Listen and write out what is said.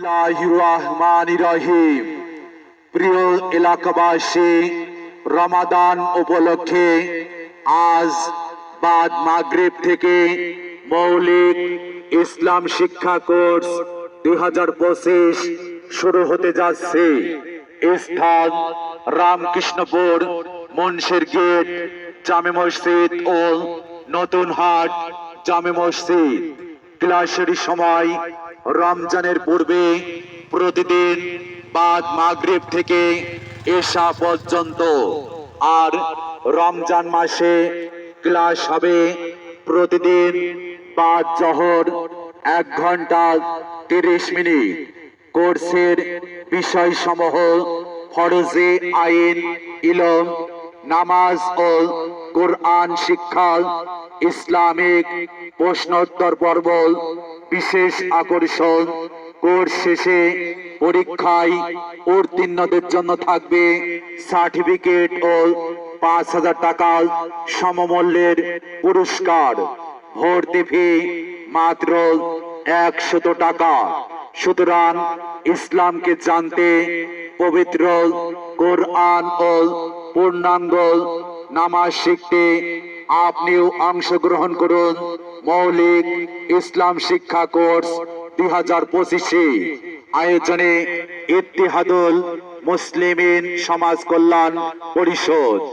বিসমিল্লাহির রহমানির রহিম। প্রিয় এলাকাবাসী, রমাদান উপলক্ষে আজ বাদ মাগরিব থেকে মৌলিক ইসলাম শিক্ষা কোর্স 2025 শুরু হতে যাচ্ছে। স্থান রামকৃষ্ণপুর মুন্সির গেট জামে মসজিদ ও নতুন হাট জামে মসজিদ। ক্লাসের সময় রমজানের পূর্বে প্রতিদিন বাদ মাগরিব থেকে এশা পর্যন্ত, আর রমজান মাসে ক্লাস হবে প্রতিদিন বাদ জোহর 1 ঘন্টা 30 মিনিট। কোর্সের বিষয়সমূহ ফরজে আইন, ইলম, নামাজ ও কোরআন শিক্ষা, ইসলামিক প্রশ্নোত্তর পর্ব। বিশেষ আকর্ষণ, কোর্স শেষে পরীক্ষায় উত্তীর্ণদের জন্য থাকবে সার্টিফিকেট ও 5000 টাকা সমমূল্যের পুরস্কার। ভর্তি ফি মাত্র 100 টাকা। সুতরাং ইসলামকে জানতে, পবিত্র কোরআন ও পূর্ণাঙ্গ নামাজ শিখতে আপনিও অংশগ্রহণ করুন মৌলিক ইসলাম শিক্ষা কোর্স 2025 আয়োজনে ইত্তেহাদুল মুসলিমিন সমাজ কল্যাণ পরিষদ।